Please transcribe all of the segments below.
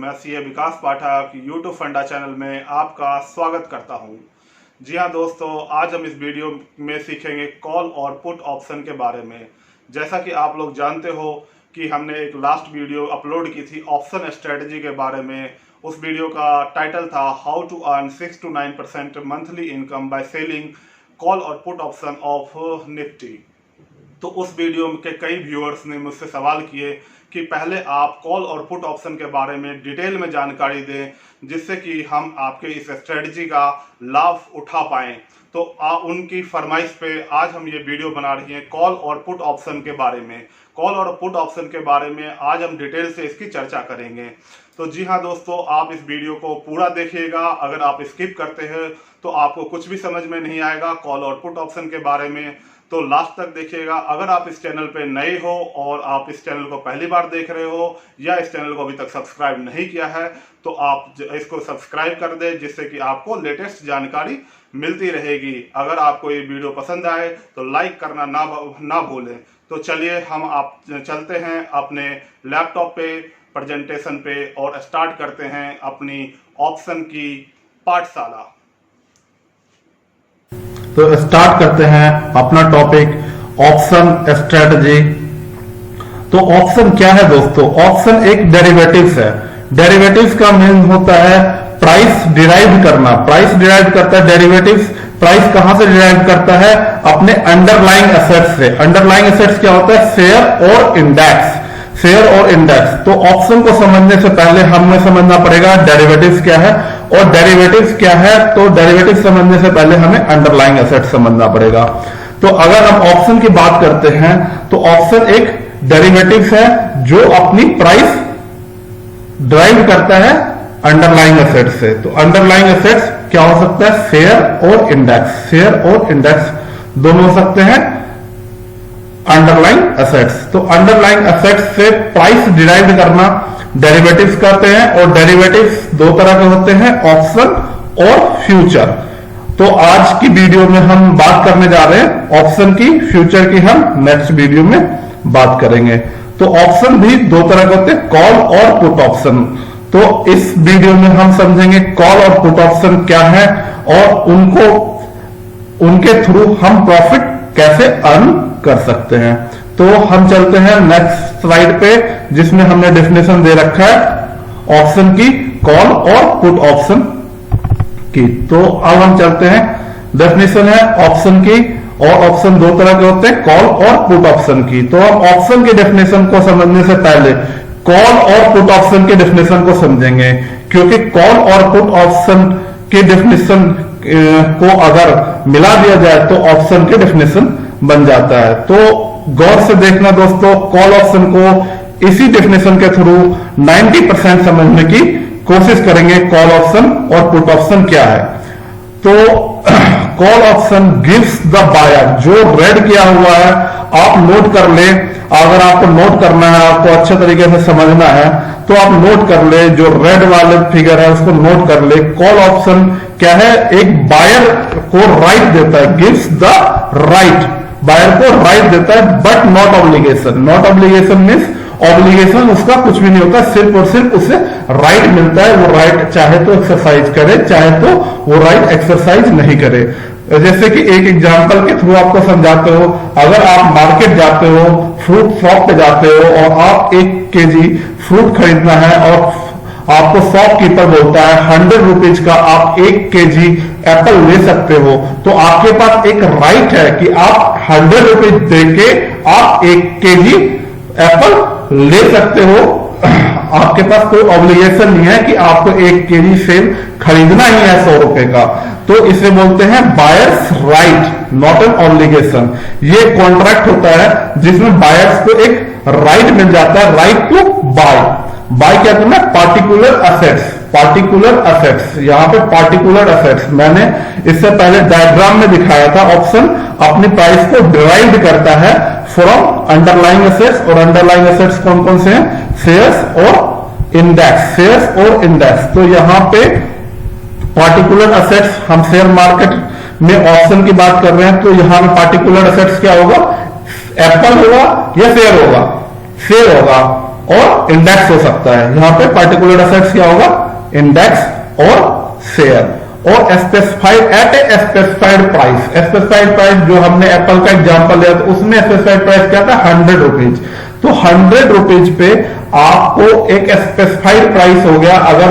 मैं सीए विकास पाठक यूट्यूब फंडा चैनल में आपका स्वागत करता हूं। जी हां दोस्तों, आज हम इस वीडियो में सीखेंगे कॉल और पुट ऑप्शन के बारे में। जैसा कि आप लोग जानते हो कि हमने एक लास्ट वीडियो अपलोड की थी ऑप्शन स्ट्रेटजी के बारे में। उस वीडियो का टाइटल था how to earn 6 to 9% monthly income by selling call और पुट ऑप्शन ऑफ निफ्टी। तो उस वीडियो के कई व्यूअर्स ने मुझसे सवाल किए कि पहले आप कॉल और पुट ऑप्शन के बारे में डिटेल में जानकारी दें, जिससे कि हम आपके इस स्ट्रेटजी का लाभ उठा पाएं। तो उनकी फरमाइश पे आज हम ये वीडियो बना रही हैं कॉल और पुट ऑप्शन के बारे में। कॉल और पुट ऑप्शन के बारे में आज हम डिटेल से इसकी चर्चा करेंगे। तो जी हाँ दोस्तों, आप इस वीडियो को पूरा देखिएगा। अगर आप स्किप करते हैं तो आपको कुछ भी समझ में नहीं आएगा कॉल और पुट ऑप्शन के बारे में, तो लास्ट तक देखिएगा। अगर आप इस चैनल पे नए हो और आप इस चैनल को पहली बार देख रहे हो या इस चैनल को अभी तक सब्सक्राइब नहीं किया है तो आप इसको सब्सक्राइब कर दें, जिससे कि आपको लेटेस्ट जानकारी मिलती रहेगी। अगर आपको ये वीडियो पसंद आए तो लाइक करना ना भूलें। तो चलिए हम आप चलते हैं अपने लैपटॉप पे, प्रेजेंटेशन पे और स्टार्ट करते हैं अपनी ऑप्शन की पाठशाला। तो स्टार्ट करते हैं अपना टॉपिक ऑप्शन स्ट्रेटजी। तो ऑप्शन क्या है दोस्तों? ऑप्शन एक डेरिवेटिव्स है। डेरिवेटिव्स का मीन होता है प्राइस डिराइव करना। प्राइस डिराइव करता है डेरिवेटिव्स। प्राइस कहां से डिराइव करता है? अपने अंडरलाइंग एसेट्स से। अंडरलाइंग एसेट्स क्या होता है? शेयर और इंडेक्स। शेयर और इंडेक्स। तो ऑप्शन को समझने से पहले हमें समझना पड़ेगा डेरिवेटिव्स क्या है और डेरिवेटिव्स क्या है। तो डेरिवेटिव समझने से पहले हमें अंडरलाइंग एसेट समझना पड़ेगा। तो अगर हम ऑप्शन की बात करते हैं तो ऑप्शन एक डेरिवेटिव्स है जो अपनी प्राइस ड्राइव करता है अंडरलाइंग एसेट से। तो अंडरलाइंग एसेट्स क्या हो सकता है? शेयर और इंडेक्स। शेयर और इंडेक्स दोनों हो सकते हैं अंडरलाइंग एसेट्स। तो अंडरलाइंग एसेट्स से प्राइस डिराइव करना डेरिवेटिव्स करते हैं। और डेरिवेटिव्स दो तरह के होते हैं, ऑप्शन और फ्यूचर। तो आज की वीडियो में हम बात करने जा रहे हैं ऑप्शन की। फ्यूचर की हम नेक्स्ट वीडियो में बात करेंगे। तो ऑप्शन भी दो तरह के होते हैं, कॉल और पुट ऑप्शन। तो इस वीडियो में हम समझेंगे कॉल और पुट ऑप्शन क्या है और उनके थ्रू हम प्रॉफिट कैसे अर्न कर सकते हैं। तो हम चलते हैं नेक्स्ट स्लाइड पे, जिसमें हमने डेफिनेशन दे रखा है ऑप्शन की, कॉल और पुट ऑप्शन की। तो अब हम चलते हैं, डेफिनेशन है ऑप्शन की और ऑप्शन दो तरह के होते हैं, कॉल और पुट ऑप्शन की। तो हम ऑप्शन के डेफिनेशन को समझने से पहले कॉल और पुट ऑप्शन के डेफिनेशन को समझेंगे, क्योंकि कॉल और पुट ऑप्शन के डेफिनेशन को अगर मिला दिया जाए तो ऑप्शन के डेफिनेशन बन जाता है। तो गौर से देखना दोस्तों, कॉल ऑप्शन को इसी डेफिनेशन के थ्रू 90% समझने की कोशिश करेंगे। कॉल ऑप्शन और पुट ऑप्शन क्या है? तो call option gives the buyer, जो रेड किया हुआ है आप नोट कर ले। अगर आपको नोट करना है, आपको अच्छे तरीके से समझना है तो आप नोट कर ले। जो रेड वाले फिगर है उसको नोट कर ले। कॉल ऑप्शन क्या है? एक बायर को राइट देता है, गिव्स द राइट, बायर को राइट देता है, but not obligation. Not obligation means obligation उसका कुछ भी नहीं होता, सिर्फ और सिर्फ उसे राइट मिलता है। वो राइट चाहे तो एक्सरसाइज करे, चाहे तो वो राइट एक्सरसाइज नहीं करे। जैसे कि एक एग्जांपल के थ्रू आपको समझाते हो, अगर आप मार्केट जाते हो, फ्रूट शॉप पे जाते हो और आप 1 केजी फ्रूट खरीदना है और आपको शॉपकीपर बोलता है 100 रुपीज का आप 1 केजी एप्पल ले सकते हो, तो आपके पास एक राइट है कि आप 100 रुपीज देके आप 1 केजी एप्पल ले सकते हो। आपके पास कोई ऑब्लिगेशन नहीं है कि आपको 1 केजी सेब खरीदना ही है 100 रुपए का। तो इसे बोलते हैं buyers right, not an obligation. ये कॉन्ट्रैक्ट होता है जिसमें बायर्स को एक राइट मिल जाता है, राइट टू बाय। बाय क्या करना है? Particular assets. पार्टिकुलर एसेट्स, यहां पे पार्टिकुलर एसेट्स मैंने इससे पहले डायग्राम में दिखाया था। ऑप्शन अपनी प्राइस को डिराइव करता है फ्रॉम अंडरलाइंग एसेट्स, और अंडरलाइंग एसेट्स कौन कौन से हैं? शेयर्स और इंडेक्स। शेयर्स और इंडेक्स। तो यहां पे पार्टिकुलर एसेट्स, हम शेयर मार्केट में ऑप्शन की बात कर रहे हैं, तो यहां में पार्टिकुलर एसेट्स क्या होगा? एप्पल होगा या शेयर होगा? शेयर होगा। और इंडेक्स हो सकता है। यहां पे पर्टिकुलर एसेट्स क्या होगा, इंडेक्स और शेयर। और specified at a specified price, specified price जो हमने एप्पल का एग्जांपल लिया तो उसमें स्पेसिफाइड प्राइस क्या था, 100 रुपीज। तो 100 रुपीज पे आपको एक स्पेसिफाइड प्राइस हो गया। अगर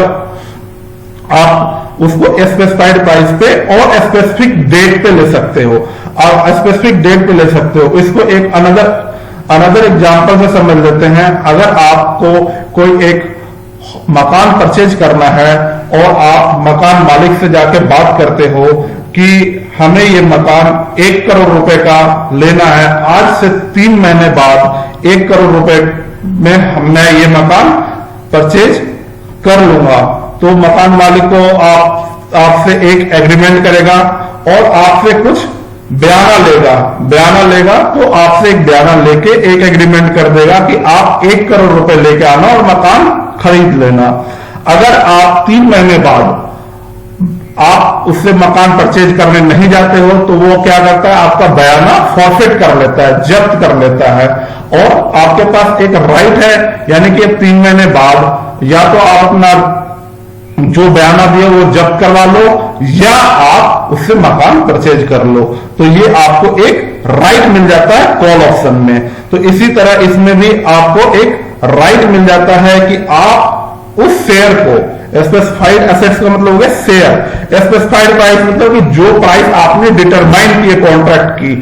आप उसको स्पेसिफाइड प्राइस पे और स्पेसिफिक डेट पे ले सकते हो, और स्पेसिफिक डेट पे ले सकते हो। इसको एक अनदर एग्जांपल से समझ लेते हैं। अगर आपको कोई एक मकान परचेज करना है और आप मकान मालिक से जाके बात करते हो कि हमें ये मकान 1 करोड़ रुपए का लेना है, आज से 3 महीने बाद 1 करोड़ रुपए में मैं ये मकान परचेज कर लूंगा। तो मकान मालिक को आपसे एक एग्रीमेंट करेगा और आपसे कुछ बयाना लेगा। तो आपसे एक बयाना लेके एक एग्रीमेंट कर देगा कि आप 1 करोड़ रुपए लेके आना और मकान खरीद लेना। अगर आप 3 महीने बाद आप उससे मकान परचेज करने नहीं जाते हो तो वो क्या करता है, आपका बयाना फॉरफिट कर लेता है, जब्त कर लेता है। और आपके पास एक राइट है, यानी कि 3 महीने बाद या तो आप अपना जो बयाना दिया वो जब्त करवा लो या आप उससे मकान परचेज कर लो। तो ये आपको एक राइट मिल जाता है कॉल ऑप्शन में। तो इसी तरह इसमें भी आपको एक राइट मिल जाता है कि आप उस शेयर को, स्पेसिफाइड एसेट्स का मतलब हो गया शेयर, स्पेसिफाइड प्राइस मतलब कि जो प्राइस आपने डिटरमाइन की कॉन्ट्रैक्ट की,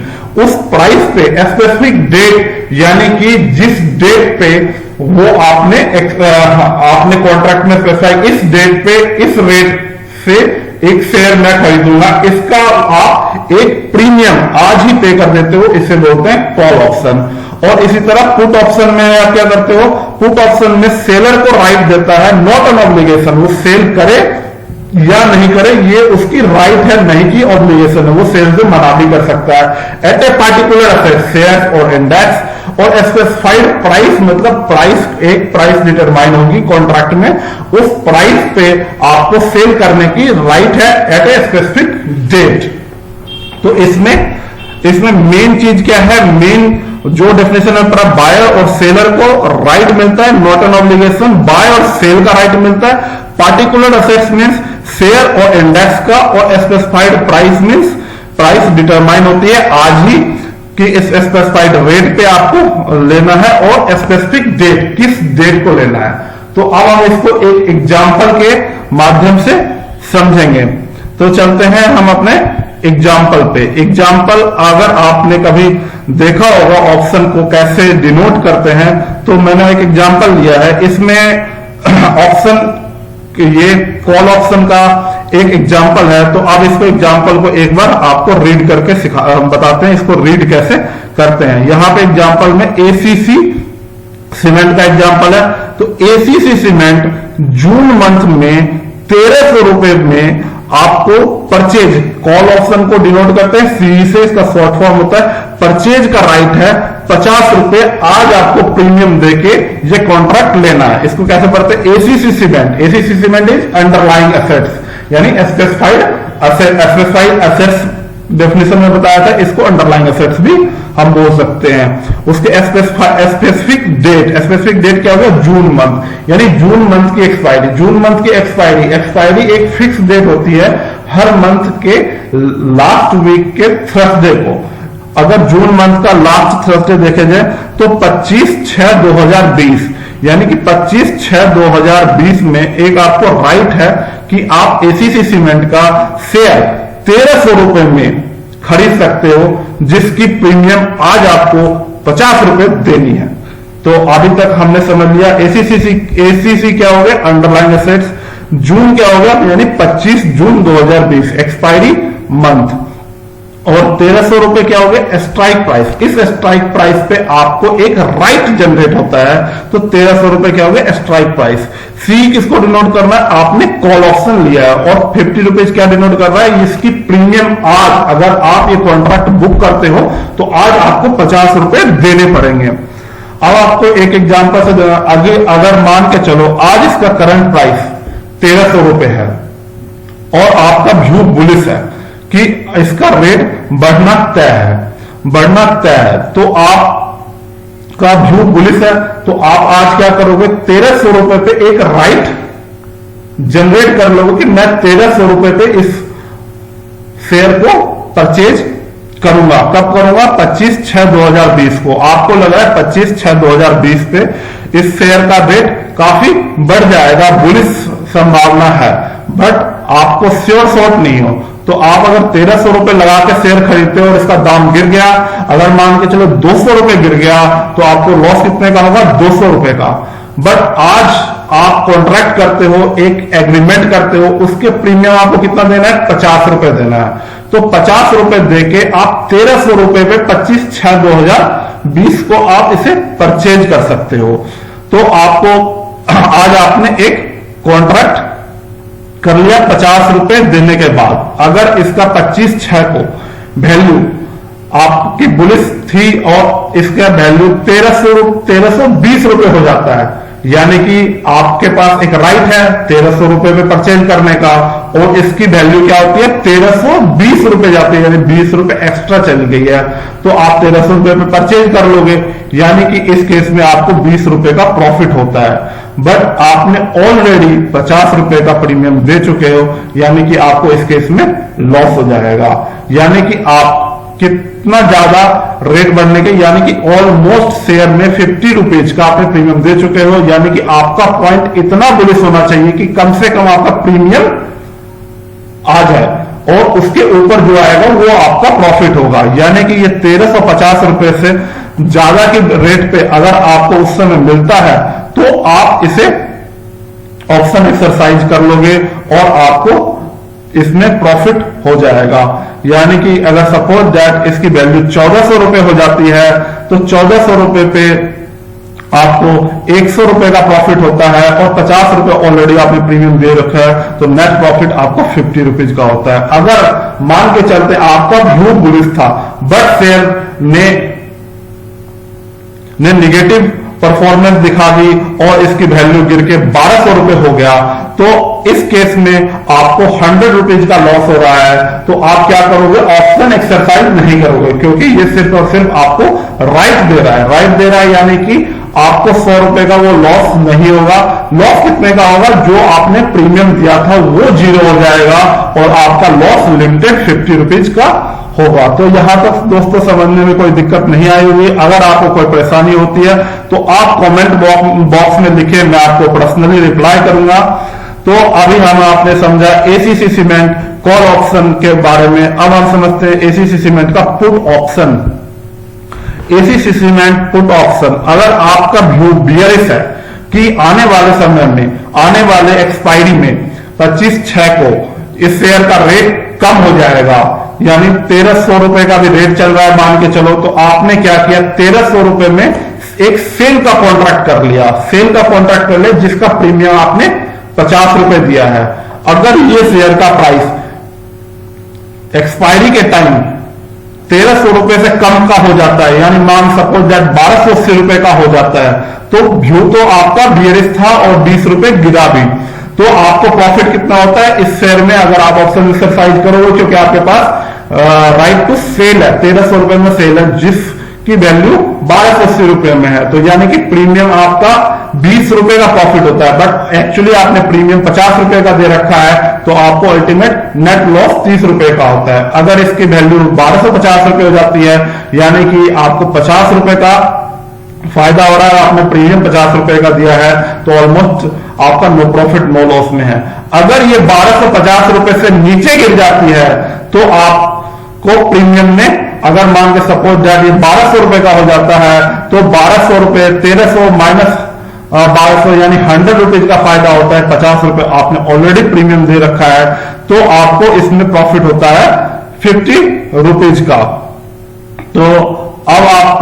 उस प्राइस पे स्पेसिफिक डेट, यानी कि जिस डेट पे वो आपने कॉन्ट्रैक्ट में स्पेसिफाई, इस डेट पे इस रेट से एक शेयर मैं खरीदूंगा, इसका आप एक प्रीमियम आज ही पे कर देते हो, इसे बोलते हैं कॉल ऑप्शन। और इसी तरह पुट ऑप्शन में आप क्या करते हो, पुट ऑप्शन में सेलर को राइट देता है, नॉट एन ऑब्लिगेशन, वो सेल करे या नहीं करे ये उसकी राइट है, नहीं की ऑब्लिगेशन है, वो सेल से मना भी कर सकता है। At a particular asset, share और इंडेक्स। और स्पेसिफाइड प्राइस मतलब प्राइस, एक प्राइस डिटरमाइन होगी कॉन्ट्रैक्ट में, उस प्राइस पे आपको सेल करने की राइट है एट ए स्पेसिफिक डेट। तो इसमें मेन चीज क्या है, मेन जो डेफिनेशन है पूरा, बायर और सेलर को राइट मिलता है, नॉट एन ऑब्लिगेशन, बाय और सेल का राइट मिलता है। पार्टिकुलर असेट्स मींस शेयर और इंडेक्स का, और specified price means price determine होती है आज ही कि इस स्पेसिफाइड रेट पे आपको लेना है और स्पेसिफिक डेट, किस डेट को लेना है। तो अब हम इसको एक एग्जांपल के माध्यम से समझेंगे। तो चलते हैं हम अपने एग्जाम्पल पे। एग्जाम्पल अगर आपने कभी देखा होगा ऑप्शन को कैसे डिनोट करते हैं, तो मैंने एक एग्जाम्पल लिया है। इसमें ऑप्शन, ये कॉल ऑप्शन का एक एग्जाम्पल है। तो अब इसको एग्जाम्पल को एक बार आपको रीड करके बताते हैं इसको रीड कैसे करते हैं। यहां पे एग्जाम्पल में एसीसी सीमेंट का एग्जाम्पल है। तो एसीसी सीमेंट जून मंथ में 1300 रुपए में आपको परचेज, कॉल ऑप्शन को डिनोट करते हैं सी से, इसका शॉर्ट फॉर्म होता है, परचेज का राइट है 50 रुपए आज आपको प्रीमियम देके ये कॉन्ट्रैक्ट लेना है। इसको कैसे पढ़ते हैं, ACC cement. ACC cement is underlying assets, यानी स्पेसिफाइड एसेट्स डेफिनेशन में बताया था, इसको अंडरलाइंग एसेट्स भी हम बोल सकते हैं। उसके स्पेसिफिक डेट क्या होगा, जून मंथ, यानी जून मंथ की एक्सपायरी। जून मंथ की एक्सपायरी एक फिक्स डेट होती है हर मंथ के लास्ट वीक के थर्सडे को। अगर जून मंथ का लास्ट थर्सडे देखे जाए तो 25/6/2020, यानी कि 25/6/2020 में एक आपको राइट है कि आप एसीसी सीमेंट का शेयर 1300 रुपए में खरीद सकते हो, जिसकी प्रीमियम आज आपको 50 रुपए देनी है। तो अभी तक हमने समझ लिया एसीसी क्या हो गया, अंडरलाइंग एसेट्स। जून क्या हो गया, यानी 25 जून 2020 एक्सपायरी मंथ। और 1300 रुपए क्या हो गया, स्ट्राइक प्राइस। इस स्ट्राइक प्राइस पे आपको एक राइट जनरेट होता है, तो 1300 रुपए क्या हो गया, स्ट्राइक प्राइस। सी किसको डिनोट करना है, आपने कॉल ऑप्शन लिया है, और 50 रुपीज क्या डिनोट कर रहा है, इसकी प्रीमियम आज, अगर आप ये कॉन्ट्रैक्ट बुक करते हो तो आज आपको 50 रुपए देने पड़ेंगे। अब आपको एक एग्जांपल से देना, अगर मान के चलो आज इसका करंट प्राइस 1300 रुपए है और आपका व्यू बुलिश है कि इसका रेट बढ़ना तय है, तो आप का व्यू बुलिश है, तो आप आज क्या करोगे, 1300 रुपए पे एक राइट जनरेट कर लोगे कि मैं 1300 रुपए पे इस शेयर को परचेज करूंगा। कब करूंगा, 25/6/2020 को। आपको लगा है 25/6/2020 पे इस शेयर का रेट काफी बढ़ जाएगा, बुलिश संभावना है, बट आपको श्योर शॉट नहीं हो, तो आप अगर 1300 रुपए लगा के शेयर खरीदते हो और इसका दाम गिर गया, अगर मान के चलो 200 रुपए गिर गया, तो आपको लॉस कितने का होगा, 200 रुपए का। बट आज आप कॉन्ट्रैक्ट करते हो, एक एग्रीमेंट करते हो, उसके प्रीमियम आपको कितना देना है, 50 रुपए देना है। तो 50 रुपए देके आप 1300 रुपए पे 25/6/2020 को आप इसे परचेज कर सकते हो। तो आपको आज आपने एक कॉन्ट्रैक्ट कर लिया 50 रुपए देने के बाद। अगर इसका 25/6 को वैल्यू आपकी बुलिश थी और इसका वैल्यू 1320 रुपए हो जाता है, यानी कि आपके पास एक राइट है 1300 रुपए पे परचेज करने का, और इसकी वैल्यू क्या होती है, 1320 रुपए जाती है, यानी 20 रुपए एक्स्ट्रा चली गई है, तो आप 1300 रुपए पे परचेज कर लोगे, यानी कि इस केस में आपको 20 रुपए का प्रॉफिट होता है। बट आपने ऑलरेडी 50 रुपए का प्रीमियम दे चुके हो, यानी कि आपको इस केस में लॉस हो जाएगा। यानी कि आप कितना ज्यादा रेट बढ़ने के, यानी कि ऑलमोस्ट शेयर में 50 रुपीज का आपने प्रीमियम दे चुके हो, यानी कि आपका पॉइंट इतना बुलिश होना चाहिए कि कम से कम आपका प्रीमियम आ जाए, और उसके ऊपर जो आएगा वो आपका प्रॉफिट होगा। यानी कि ये 1350 रुपए से ज्यादा के रेट पे अगर आपको उस समय मिलता है, तो आप इसे ऑप्शन एक्सरसाइज कर लोगे और आपको इसमें प्रॉफिट हो जाएगा। यानी कि अगर सपोज दैट इसकी वैल्यू 1400 रुपए हो जाती है, तो 1400 रुपए पे आपको 100 रुपए का प्रॉफिट होता है, और 50 रुपए ऑलरेडी आपने प्रीमियम दे रखा है, तो नेट प्रॉफिट आपको 50 रुपीज का होता है। अगर मान के चलते आपका व्यू बुलिश था, बट शेयर ने निगेटिव परफॉर्मेंस दिखा दी और इसकी वैल्यू गिर के 1200 रुपए हो गया, तो इस केस में आपको 100 रुपीज का लॉस हो रहा है, तो आप क्या करोगे, ऑप्शन एक्सरसाइज नहीं करोगे, क्योंकि ये सिर्फ और सिर्फ आपको राइट दे रहा है। राइट दे रहा है यानी कि आपको 100 रुपए का वो लॉस नहीं होगा। लॉस कितने का होगा, जो आपने प्रीमियम दिया था वो 0 हो जाएगा, और आपका लॉस लिमिटेड 50 रुपीज का होगा। तो यहां तक दोस्तों समझने में कोई दिक्कत नहीं आई होगी। अगर आपको कोई परेशानी होती है तो आप कमेंट बॉक्स में लिखें, मैं आपको पर्सनली रिप्लाई करूंगा। तो अभी आपने समझा एसीसी सीमेंट कॉल ऑप्शन के बारे में। अब हम समझते हैं एसीसी सीमेंट का put option. ACC cement put option, अगर आपका व्यू बियरिश है कि आने वाले समय में, आने वाले एक्सपायरी में 25/6 को इस शेयर का रेट कम हो जाएगा, यानी 1300 रुपए का भी रेट चल रहा है मान के चलो, तो आपने क्या किया, 1300 रुपए में एक सेल का कॉन्ट्रैक्ट कर लिया। सेल का कॉन्ट्रैक्ट कर लिया जिसका प्रीमियम आपने 50 रुपए दिया है। अगर ये शेयर का प्राइस एक्सपायरी के टाइम 1300 रुपए से कम का हो जाता है, यानी मान सपोज दैट 1280 रुपए का हो जाता है, तो व्यू तो आपका बियरिश था और 20 रुपए गिरा भी, तो आपको प्रॉफिट कितना होता है इस शेयर में, अगर आप ऑप्शन एक्सरसाइज करोगे, क्योंकि आपके पास राइट टू सेल है, 1300 रुपए में सेल है जिसकी वैल्यू 1280 रुपए में है, तो यानी कि प्रीमियम आपका 20 रुपए का प्रॉफिट होता है, बट एक्चुअली आपने प्रीमियम 50 रुपए का दे रखा है, तो आपको अल्टीमेट नेट लॉस 30 रुपए का होता है। अगर इसकी वैल्यू 1250 रुपए हो जाती है, यानी कि आपको 50 रुपए का फायदा हो रहा है, आपने प्रीमियम 50 रुपए का दिया है, तो ऑलमोस्ट आपका नो प्रॉफिट नो लॉस में है। अगर ये 1250 रुपए से नीचे गिर जाती है, तो आपको प्रीमियम में, अगर मान के सपोज दैट ये 1200 रुपए का हो जाता है, तो 1200 रुपए 1300 माइनस 1200 यानी 100 रुपीज का फायदा होता है। 50 रुपए आपने ऑलरेडी प्रीमियम दे रखा है, तो आपको इसमें प्रॉफिट होता है 50 रुपीज का। तो अब आप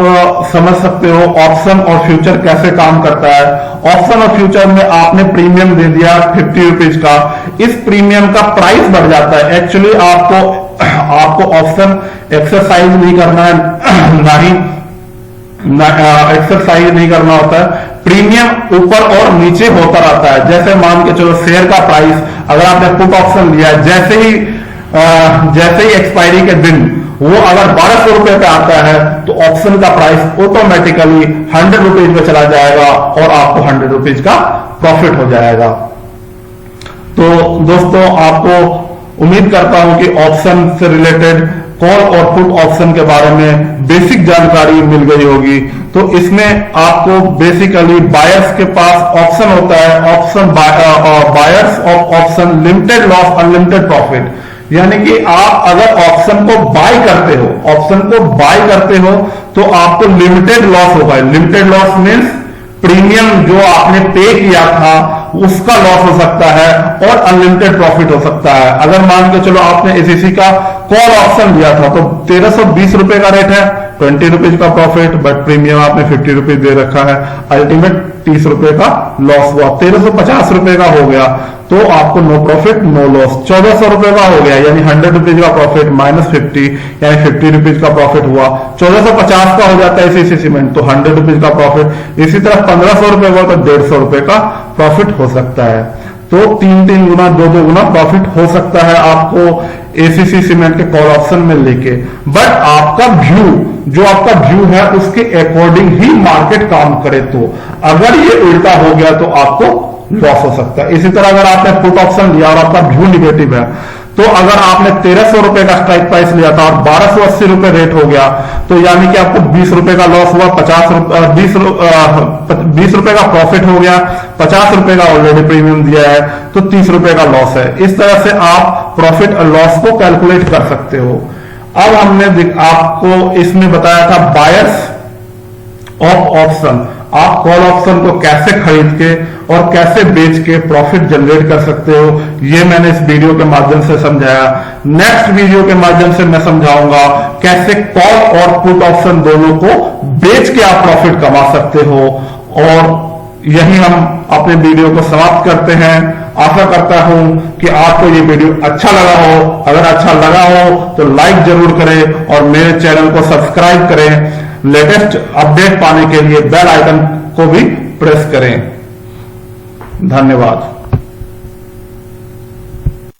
समझ सकते हो ऑप्शन और फ्यूचर कैसे काम करता है। ऑप्शन और फ्यूचर में आपने प्रीमियम दे दिया 50 रुपीज का, इस प्रीमियम का प्राइस बढ़ जाता है। एक्चुअली आपको ऑप्शन एक्सरसाइज नहीं करना है, ना ही एक्सरसाइज नहीं करना होता है, प्रीमियम ऊपर और नीचे होता रहता है। जैसे मान के चलो शेयर का प्राइस, अगर आपने पुट ऑप्शन लिया, जैसे ही एक्सपायरी के दिन वो अगर 1200 रुपए पे आता है तो ऑप्शन का प्राइस ऑटोमेटिकली 100 रुपीज में चला जाएगा और आपको 100 रुपीज का प्रॉफिट हो जाएगा। तो दोस्तों, आपको उम्मीद करता हूं कि ऑप्शन से रिलेटेड कॉल और पुट ऑप्शन के बारे में बेसिक जानकारी मिल गई होगी। तो इसमें आपको बेसिकली बायर्स के पास ऑप्शन होता है, option buyers of option limited loss unlimited profit, यानी कि आप अगर ऑप्शन को बाय करते हो, ऑप्शन को बाय करते हो तो आपको लिमिटेड लॉस होगा। लिमिटेड लॉस मीन्स प्रीमियम जो आपने पे किया था उसका लॉस हो सकता है और अनलिमिटेड प्रॉफिट हो सकता है। अगर मान के चलो आपने एसीसी का कॉल ऑप्शन लिया था तो 1320 रुपए का रेट है, 20 रुपीज का प्रॉफिट, बट प्रीमियम आपने 50 रुपीज दे रखा है, अल्टीमेट 30 रुपए का लॉस हुआ, 1350 रुपए का हो गया तो आपको नो प्रॉफिट नो लॉस। 1400 रुपए का हो गया यानी 100 रुपीज का प्रॉफिट माइनस 50 यानी 50 रुपीज का प्रॉफिट हुआ। 1450 का हो जाता है एसीसी सीमेंट तो 100 रुपीज का प्रॉफिट। इसी तरह 1500 रुपए हुआ तो 150 रुपए का प्रॉफिट हो सकता है। तो 3 गुना 2 गुना प्रॉफिट हो सकता है आपको एसीसी सीमेंट के कॉल ऑप्शन में लेके। बट आपका व्यू, जो आपका व्यू है उसके अकॉर्डिंग ही मार्केट काम करे। तो अगर ये उल्टा हो गया तो आपको लॉस हो सकता है। इसी तरह अगर आपने पुट ऑप्शन लिया और आपका व्यू निगेटिव है तो अगर आपने 1300 रुपए का स्ट्राइक प्राइस लिया था और 1280 रुपए रेट हो गया तो यानी कि आपको 20 रुपए का लॉस हुआ, 20 रुपए का प्रॉफिट हो गया, 50 रुपए का ऑलरेडी प्रीमियम दिया है तो 30 रुपए का लॉस है। इस तरह से आप प्रॉफिट और लॉस को कैलकुलेट कर सकते हो। अब हमने आपको इसमें बताया था बायर्स ऑफ ऑप्शन, आप कॉल ऑप्शन को कैसे खरीद के और कैसे बेच के प्रॉफिट जनरेट कर सकते हो, ये मैंने इस वीडियो के माध्यम से समझाया। नेक्स्ट वीडियो के माध्यम से मैं समझाऊंगा कैसे कॉल और पुट ऑप्शन दोनों को बेच के आप प्रॉफिट कमा सकते हो। और यही हम अपने वीडियो को समाप्त करते हैं। आशा करता हूं कि आपको ये वीडियो अच्छा लगा हो। अगर अच्छा लगा हो तो लाइक जरूर करें और मेरे चैनल को सब्सक्राइब करें। लेटेस्ट अपडेट पाने के लिए बेल आइकन को भी प्रेस करें। धन्यवाद।